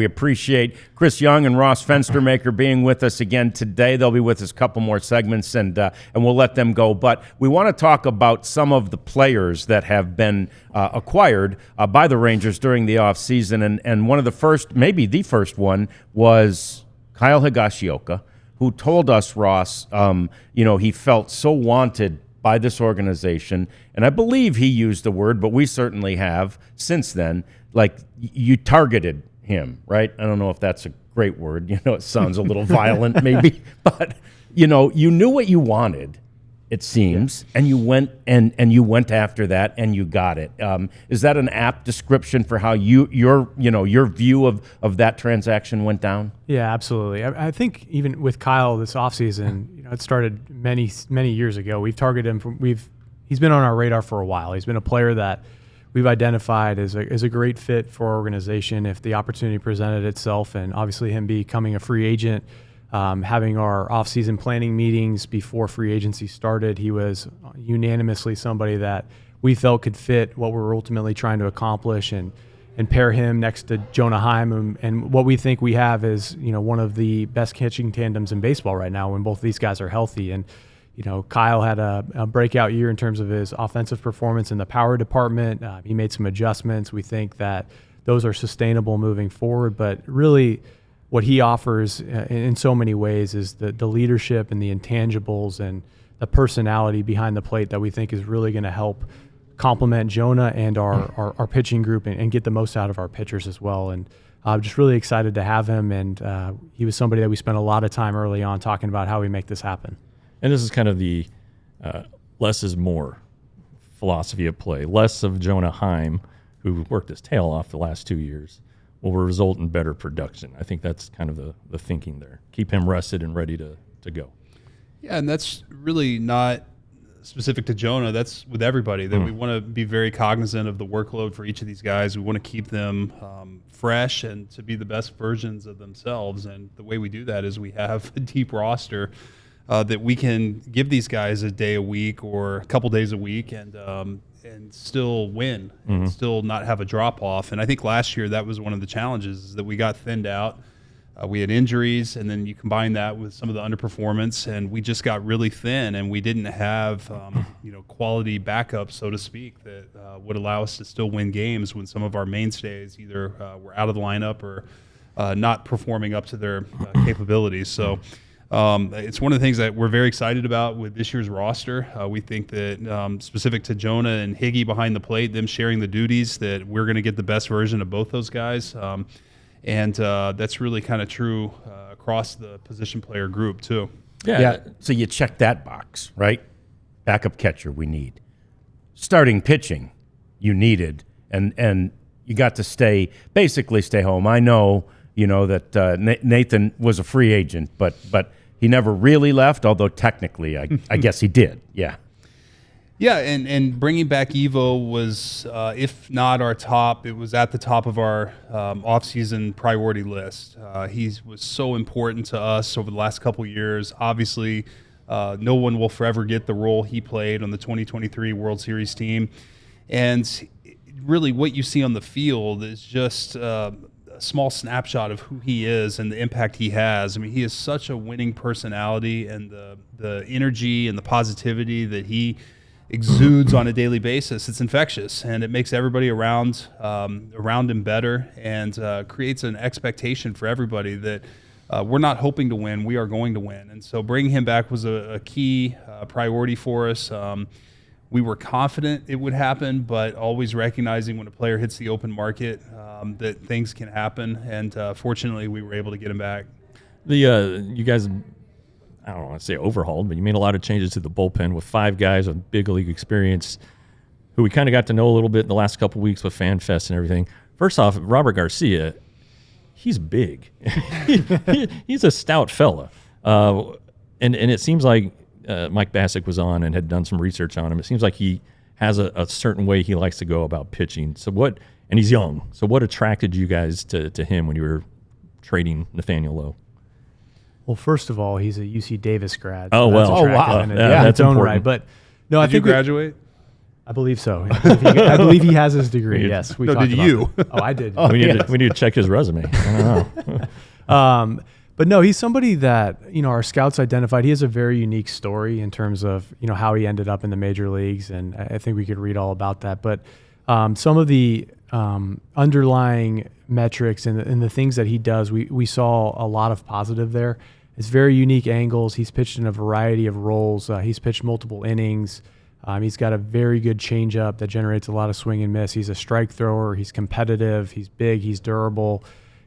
We appreciate Chris Young and Ross Fenstermaker being with us again today. They'll be with us a couple more segments, and we'll let them go. But we want to talk about some of the players that have been acquired by the Rangers during the offseason. And one of the first, maybe the first one, was Kyle Higashioka, who told us, Ross, he felt so wanted by this organization. And I believe he used the word, but we certainly have since then, like you targeted him, right? I don't know if that's a great word. It sounds a little violent maybe, but you knew what you wanted, it seems, and you went and you went after that and you got it. Is that an apt description for how your view of that transaction went down? Yeah, absolutely. I think even with Kyle this offseason, it started many years ago. We've targeted him he's been on our radar for a while. He's been a player that we've identified as a great fit for our organization if the opportunity presented itself, and obviously him becoming a free agent, having our offseason planning meetings before free agency started, he was unanimously somebody that we felt could fit what we're ultimately trying to accomplish, and pair him next to Jonah Heim, and what we think we have is one of the best catching tandems in baseball right now when both these guys are healthy. And Kyle had a breakout year in terms of his offensive performance in the power department. He made some adjustments. We think that those are sustainable moving forward. But really what he offers in so many ways is the leadership and the intangibles and the personality behind the plate that we think is really going to help complement Jonah and our pitching group and get the most out of our pitchers as well. And I'm just really excited to have him. And he was somebody that we spent a lot of time early on talking about how we make this happen. And this is kind of the less is more philosophy of play. Less of Jonah Heim, who worked his tail off the last 2 years, will result in better production. I think that's kind of the thinking there. Keep him rested and ready to go. Yeah, and that's really not specific to Jonah. That's with everybody, that we want to be very cognizant of the workload for each of these guys. We want to keep them fresh and to be the best versions of themselves. And the way we do that is we have a deep roster that we can give these guys a day a week or a couple days a week and still win and still not have a drop off. And I think last year that was one of the challenges, is that we got thinned out. We had injuries, and then you combine that with some of the underperformance, and we just got really thin, and we didn't have quality backup, so to speak, that would allow us to still win games when some of our mainstays either were out of the lineup or not performing up to their capabilities. So it's one of the things that we're very excited about with this year's roster. We think that specific to Jonah and Higgy behind the plate, them sharing the duties, that we're going to get the best version of both those guys. And that's really kind of true across the position player group too. Yeah. So you check that box, right? Backup catcher, we need. Starting pitching, you needed. And you got to basically stay home. I know, that Nathan was a free agent, but he never really left, although technically I guess he did. Yeah. Yeah, and bringing back Evo was, if not our top, it was at the top of our offseason priority list. He was so important to us over the last couple of years. Obviously, no one will forever get the role he played on the 2023 World Series team. And really what you see on the field is just a small snapshot of who he is and the impact he has. I mean, he is such a winning personality, and the energy and the positivity that he exudes on a daily basis, it's infectious, and it makes everybody around him better, and creates an expectation for everybody that we're not hoping to win, we are going to win. And so bringing him back was a key priority for us. We were confident it would happen, but always recognizing when a player hits the open market that things can happen, and fortunately we were able to get him back. You guys, I don't want to say overhauled, but you made a lot of changes to the bullpen with 5 guys with big league experience who we kind of got to know a little bit in the last couple of weeks with Fan Fest and everything. First off, Robert Garcia, he's big. He's a stout fella. And it seems like Mike Bassick was on and had done some research on him. It seems like he has a certain way he likes to go about pitching. And he's young. So what attracted you guys to him when you were trading Nathaniel Lowe? Well, first of all, he's a UC Davis grad. So wow. Yeah, that's its own important. right. But no, I think Did you graduate? I believe so. I believe he has his degree. Yes, we No, talked did about you? that. Oh, I did. We need to check his resume. I don't know. But no, he's somebody that, our scouts identified. He has a very unique story in terms of, how he ended up in the major leagues. And I think we could read all about that. But some of the underlying metrics and the things that he does, we saw a lot of positive there. It's very unique angles. He's pitched in a variety of roles. He's pitched multiple innings. He's got a very good changeup that generates a lot of swing and miss. He's a strike thrower. He's competitive. He's big. He's durable.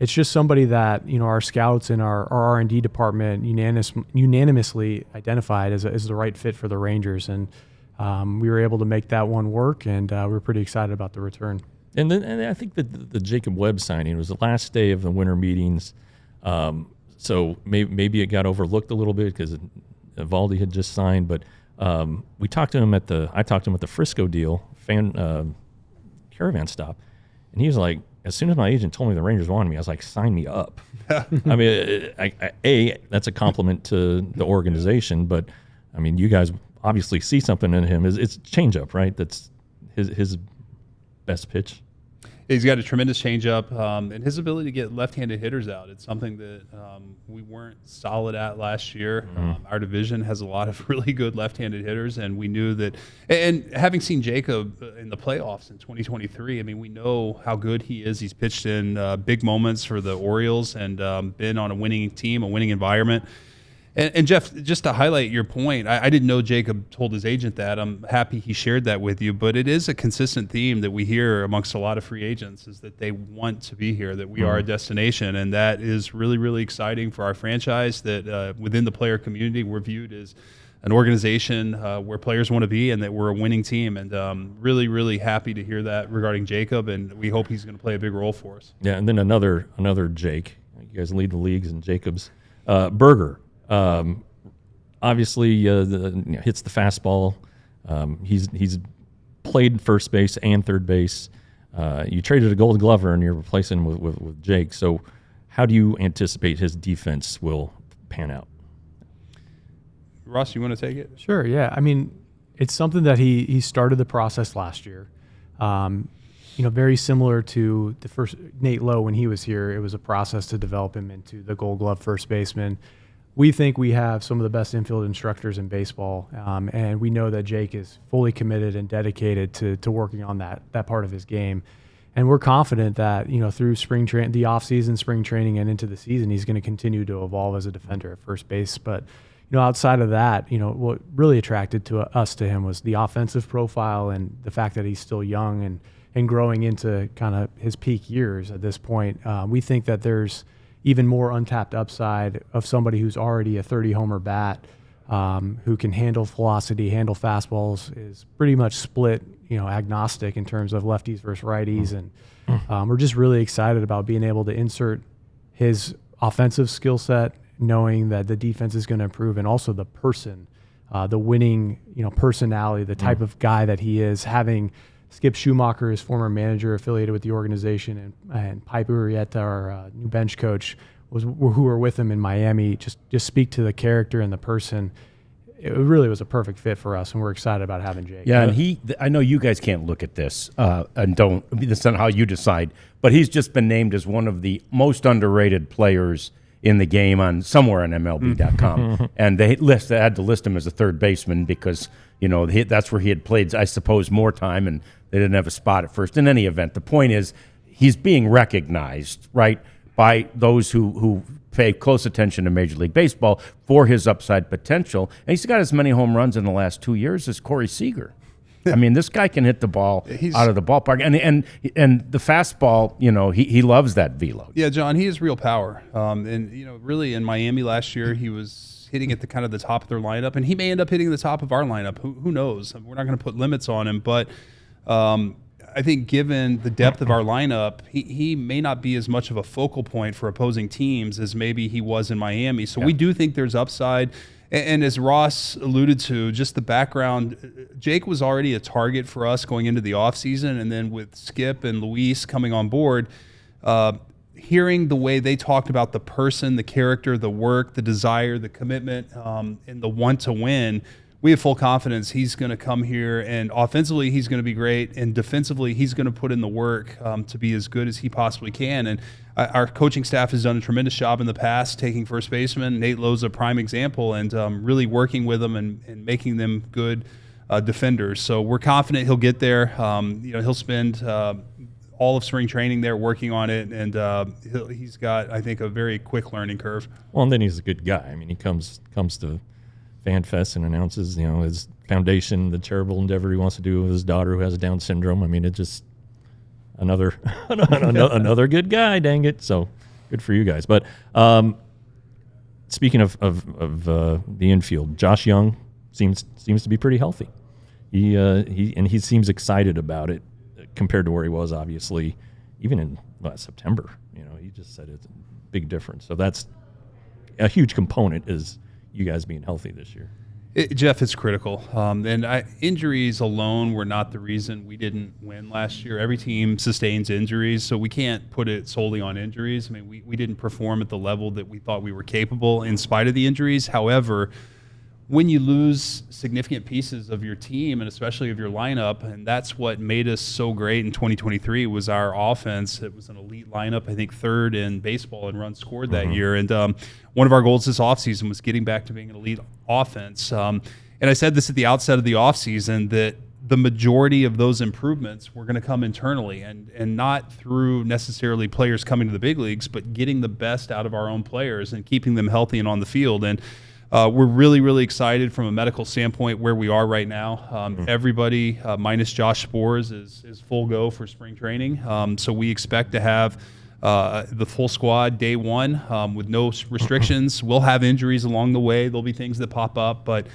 It's just somebody that, our scouts and our R&D department unanimously identified as the right fit for the Rangers. And we were able to make that one work, and we were pretty excited about the return. And I think that the Jacob Webb signing was the last day of the winter meetings. So maybe it got overlooked a little bit because Eovaldi had just signed. But I talked to him at the Frisco deal, caravan stop, and he was like, as soon as my agent told me the Rangers wanted me, I was like, sign me up. I mean, that's a compliment to the organization, but I mean, you guys obviously see something in him. It's changeup, right? That's his best pitch. He's got a tremendous changeup, and his ability to get left-handed hitters out. It's something that we weren't solid at last year. Our division has a lot of really good left-handed hitters, and we knew that. And having seen Jacob in the playoffs in 2023, I mean, we know how good he is. He's pitched in big moments for the Orioles and been on a winning team, a winning environment. And Jeff, just to highlight your point, I didn't know Jacob told his agent that. I'm happy he shared that with you. But it is a consistent theme that we hear amongst a lot of free agents is that they want to be here, that we are a destination. And that is really, really exciting for our franchise, that within the player community, we're viewed as an organization where players want to be and that we're a winning team. And really, really happy to hear that regarding Jacob. And we hope he's going to play a big role for us. Yeah, and then another Jake. You guys lead the leagues in Jacobs. Berger. Obviously hits the fastball. He's played first base and third base. You traded a Gold Glover and you're replacing him with Jake. So how do you anticipate his defense will pan out? Ross, you want to take it? Sure. Yeah. I mean, it's something that he started the process last year. Very similar to the first Nate Lowe when he was here. It was a process to develop him into the Gold Glove first baseman. We think we have some of the best infield instructors in baseball, and we know that Jake is fully committed and dedicated to working on that part of his game. And we're confident that, through the offseason, spring training, and into the season, he's going to continue to evolve as a defender at first base. But, outside of that, what really attracted us to him was the offensive profile and the fact that he's still young and growing into kind of his peak years at this point. We think that there's even more untapped upside of somebody who's already a 30-homer bat, who can handle velocity, handle fastballs, is pretty much split, agnostic in terms of lefties versus righties. And we're just really excited about being able to insert his offensive skill set, knowing that the defense is going to improve, and also the person, the winning, personality, the type of guy that he is, having Skip Schumacher, his former manager affiliated with the organization, and Pipe Urieta, our new bench coach, who were with him in Miami, just speak to the character and the person. It really was a perfect fit for us, and we're excited about having Jake. Yeah, and I know you guys can't look at this and that's not how you decide, but he's just been named as one of the most underrated players in the game on somewhere on MLB.com. And they had to list him as a third baseman because, that's where he had played, I suppose, more time, and they didn't have a spot at first. In any event, the point is he's being recognized, right, by those who pay close attention to Major League Baseball for his upside potential. And he's got as many home runs in the last 2 years as Corey Seager. I mean, this guy can hit the ball out of the ballpark, and the fastball, he loves that velo. Yeah, John, he has real power. And really in Miami last year, he was hitting at the kind of the top of their lineup, and he may end up hitting the top of our lineup. Who knows? We're not going to put limits on him, but I think given the depth of our lineup, he may not be as much of a focal point for opposing teams as maybe he was in Miami. So we do think there's upside. And as Ross alluded to, just the background, Jake was already a target for us going into the offseason, and then with Skip and Luis coming on board, hearing the way they talked about the person, the character, the work, the desire, the commitment, and the want to win, we have full confidence he's going to come here, and offensively he's going to be great, and defensively he's going to put in the work to be as good as he possibly can. And our coaching staff has done a tremendous job in the past taking first baseman. Nate Lowe's a prime example, and really working with them and making them good defenders. So we're confident he'll get there. He'll spend all of spring training there working on it, and he's got, I think, a very quick learning curve. Well, and then he's a good guy. I mean, he comes to Fan Fest and announces, his foundation, the charitable endeavor he wants to do with his daughter who has Down syndrome. I mean, it's just another good guy, dang it. So good for you guys. But speaking of the infield, Josh Young seems to be pretty healthy. He seems excited about it compared to where he was, obviously, even in September. He just said it's a big difference. So that's a huge component, is you guys being healthy this year. Jeff, it's critical. Injuries alone were not the reason we didn't win last year. Every team sustains injuries, so we can't put it solely on injuries. I mean, we didn't perform at the level that we thought we were capable in spite of the injuries. However, when you lose significant pieces of your team, and especially of your lineup, and that's what made us so great in 2023, was our offense. It was an elite lineup, I think third in baseball in runs scored that year. And one of our goals this offseason was getting back to being an elite offense. And I said this at the outset of the offseason, that the majority of those improvements were going to come internally, and not through necessarily players coming to the big leagues, but getting the best out of our own players and keeping them healthy and on the field. And we're really, really excited from a medical standpoint where we are right now. Everybody minus Josh Spores is full go for spring training. So we expect to have the full squad day one with no restrictions. We'll have injuries along the way. There'll be things that pop up, but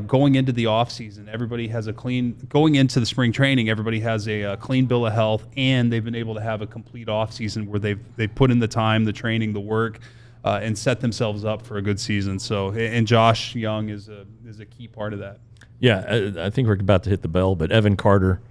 going into the offseason, everybody has going into the spring training, everybody has a clean bill of health, and they've been able to have a complete offseason where they've put in the time, the training, the work, and set themselves up for a good season. So, and Josh Young is a key part of that. Yeah, I think we're about to hit the bell, but Evan Carter,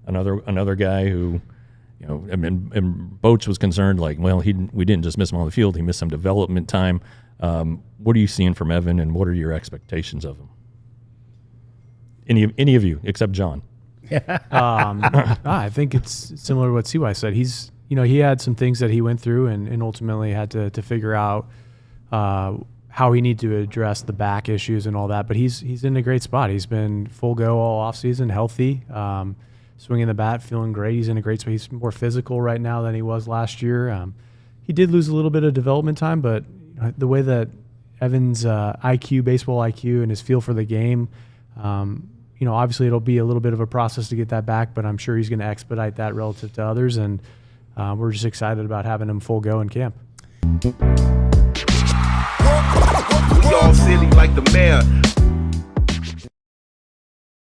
another guy who, and Boach was concerned, like, well, we didn't just miss him on the field, he missed some development time. What are you seeing from Evan, and what are your expectations of him? Any of you except John? I think it's similar to what CY said. He had some things that he went through and ultimately had to figure out how he needed to address the back issues and all that. But he's in a great spot. He's been full go all offseason, healthy, swinging the bat, feeling great. He's in a great spot. He's more physical right now than he was last year. He did lose a little bit of development time, but the way that Evan's baseball IQ, and his feel for the game, obviously it'll be a little bit of a process to get that back, but I'm sure he's going to expedite that relative to others. And we're just excited about having him full go in camp.